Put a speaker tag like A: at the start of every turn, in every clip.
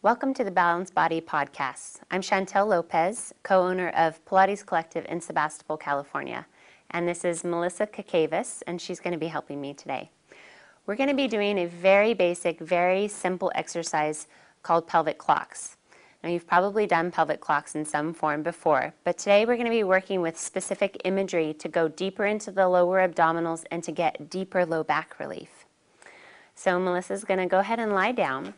A: Welcome to the Balanced Body Podcast. I'm Chantel Lopez, co-owner of Pilates Collective in Sebastopol, California. And this is Melissa Kakavis, and she's going to be helping me today. We're going to be doing a very basic, very simple exercise called pelvic clocks. Now, you've probably done pelvic clocks in some form before, but today we're going to be working with specific imagery to go deeper into the lower abdominals and to get deeper low back relief. So Melissa's going to go ahead and lie down,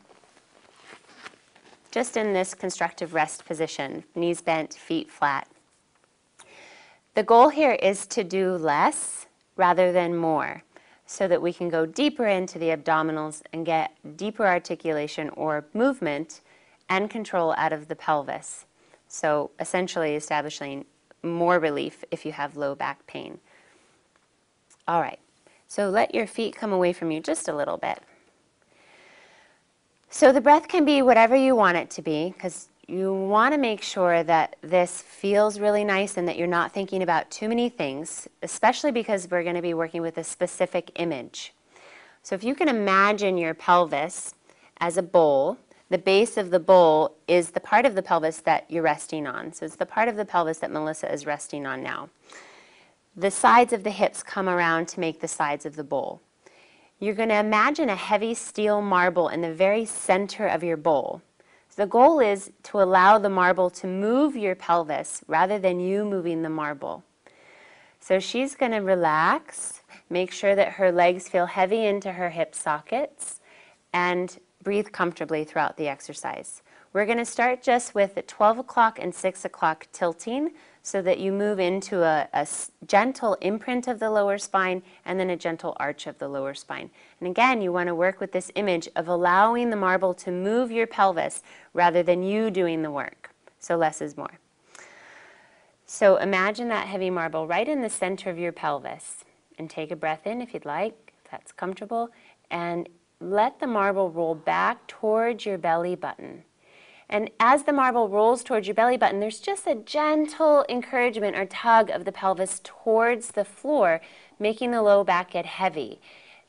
A: just in this constructive rest position, knees bent, feet flat. The goal here is to do less rather than more, so that we can go deeper into the abdominals and get deeper articulation or movement and control out of the pelvis. So essentially establishing more relief if you have low back pain. All right, so let your feet come away from you just a little bit. So the breath can be whatever you want it to be, because you want to make sure that this feels really nice and that you're not thinking about too many things, especially because we're going to be working with a specific image. So if you can imagine your pelvis as a bowl, the base of the bowl is the part of the pelvis that you're resting on. So it's the part of the pelvis that Melissa is resting on now. The sides of the hips come around to make the sides of the bowl. You're going to imagine a heavy steel marble in the very center of your bowl. So the goal is to allow the marble to move your pelvis rather than you moving the marble. So she's going to relax, make sure that her legs feel heavy into her hip sockets, and breathe comfortably throughout the exercise. We're going to start just with the 12 o'clock and 6 o'clock tilting, so that you move into a gentle imprint of the lower spine and then a gentle arch of the lower spine. And again, you want to work with this image of allowing the marble to move your pelvis rather than you doing the work. So less is more. So imagine that heavy marble right in the center of your pelvis. And take a breath in if you'd like, if that's comfortable. And let the marble roll back towards your belly button. And as the marble rolls towards your belly button, there's just a gentle encouragement or tug of the pelvis towards the floor, making the low back get heavy.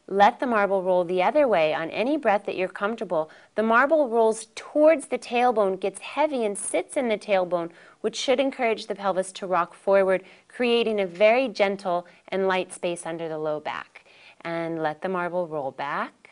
A: Let the marble roll the other way on any breath that you're comfortable. The marble rolls towards the tailbone, gets heavy and sits in the tailbone, which should encourage the pelvis to rock forward, creating a very gentle and light space under the low back. And let the marble roll back.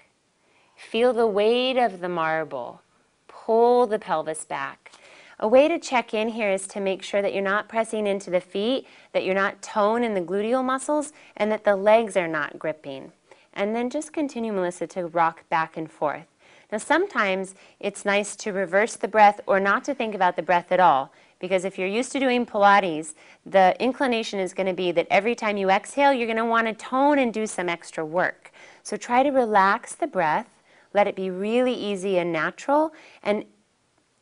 A: Feel the weight of the marble. Pull the pelvis back. A way to check in here is to make sure that you're not pressing into the feet, that you're not tone in the gluteal muscles, and that the legs are not gripping. And then just continue, Melissa, to rock back and forth. Now sometimes it's nice to reverse the breath or not to think about the breath at all, because if you're used to doing Pilates, the inclination is going to be that every time you exhale, you're going to want to tone and do some extra work. So try to relax the breath. Let it be really easy and natural, and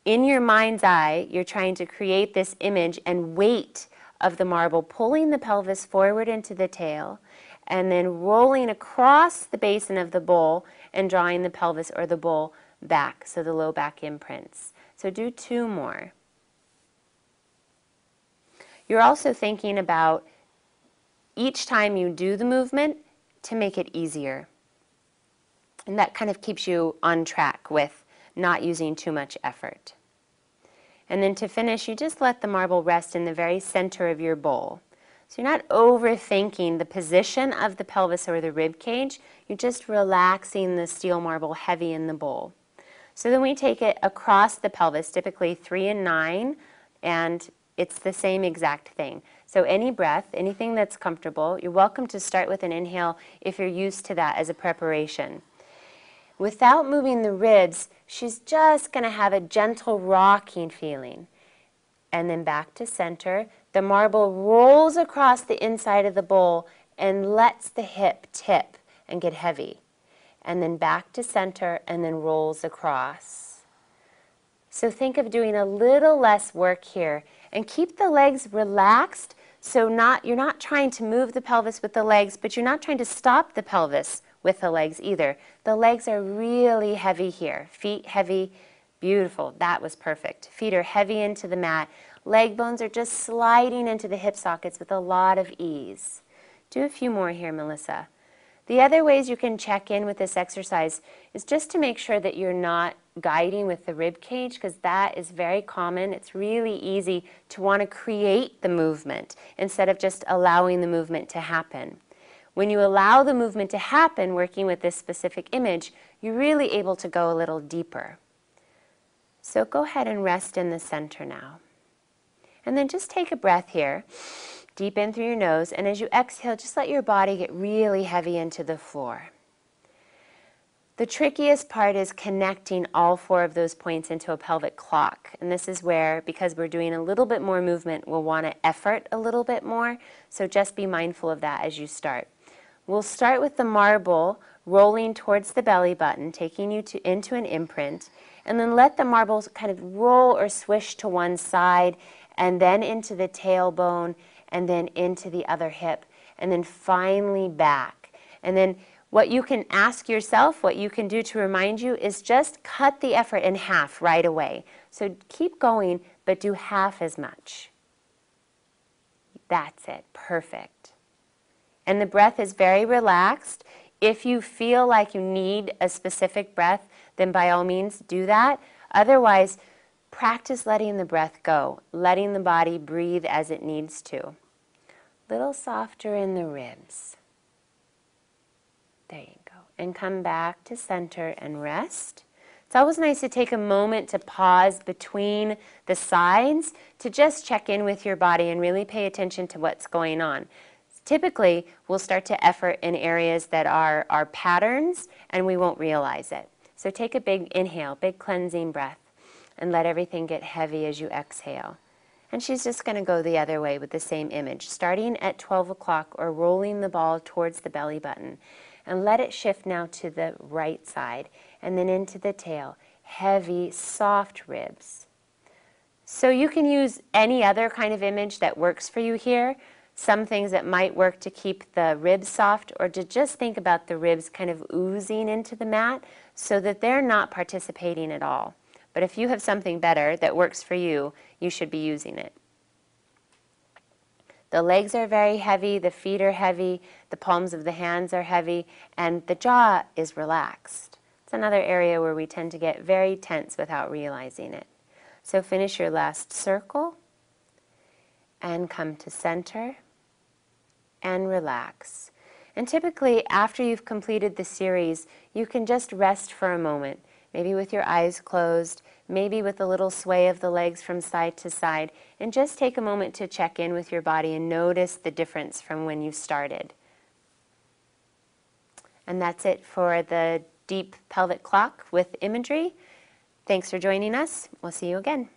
A: in your mind's eye, you're trying to create this image and weight of the marble, pulling the pelvis forward into the tail, and then rolling across the basin of the bowl and drawing the pelvis or the bowl back, so the low back imprints. So do 2 more. You're also thinking about each time you do the movement to make it easier. And that kind of keeps you on track with not using too much effort. And then to finish, you just let the marble rest in the very center of your bowl. So you're not overthinking the position of the pelvis or the rib cage. You're just relaxing the steel marble heavy in the bowl. So then we take it across the pelvis, typically 3 and 9, and it's the same exact thing. So any breath, anything that's comfortable, you're welcome to start with an inhale if you're used to that as a preparation. Without moving the ribs, she's just going to have a gentle rocking feeling. And then back to center. The marble rolls across the inside of the bowl and lets the hip tip and get heavy. And then back to center and then rolls across. So think of doing a little less work here. And keep the legs relaxed, so you're not trying to move the pelvis with the legs, but you're not trying to stop the pelvis with the legs either. The legs are really heavy here. Feet heavy, beautiful. That was perfect. Feet are heavy into the mat. Leg bones are just sliding into the hip sockets with a lot of ease. Do a few more here, Melissa. The other ways you can check in with this exercise is just to make sure that you're not guiding with the rib cage, because that is very common. It's really easy to want to create the movement instead of just allowing the movement to happen. When you allow the movement to happen, working with this specific image, you're really able to go a little deeper. So go ahead and rest in the center now. And then just take a breath here, deep in through your nose, and as you exhale, just let your body get really heavy into the floor. The trickiest part is connecting all 4 of those points into a pelvic clock. And this is where, because we're doing a little bit more movement, we'll want to effort a little bit more. So just be mindful of that as you start. We'll start with the marble rolling towards the belly button, taking you into an imprint, and then let the marble kind of roll or swish to one side, and then into the tailbone, and then into the other hip, and then finally back. And then what you can ask yourself, what you can do to remind you, is just cut the effort in half right away. So keep going, but do half as much. That's it. Perfect. And the breath is very relaxed. If you feel like you need a specific breath, then by all means do that. Otherwise, practice letting the breath go, letting the body breathe as it needs to. Little softer in the ribs. There you go. And come back to center and rest. It's always nice to take a moment to pause between the sides to just check in with your body and really pay attention to what's going on. Typically, we'll start to effort in areas that are patterns, and we won't realize it. So take a big inhale, big cleansing breath, and let everything get heavy as you exhale. And she's just going to go the other way with the same image, starting at 12 o'clock or rolling the ball towards the belly button. And let it shift now to the right side, and then into the tail. Heavy, soft ribs. So you can use any other kind of image that works for you here. Some things that might work to keep the ribs soft, or to just think about the ribs kind of oozing into the mat so that they're not participating at all. But if you have something better that works for you, you should be using it. The legs are very heavy, the feet are heavy, the palms of the hands are heavy, and the jaw is relaxed. It's another area where we tend to get very tense without realizing it. So finish your last circle and come to center and relax. And typically, after you've completed the series, you can just rest for a moment, maybe with your eyes closed, maybe with a little sway of the legs from side to side, and just take a moment to check in with your body and notice the difference from when you started. And that's it for the deep pelvic clock with imagery. Thanks for joining us. We'll see you again.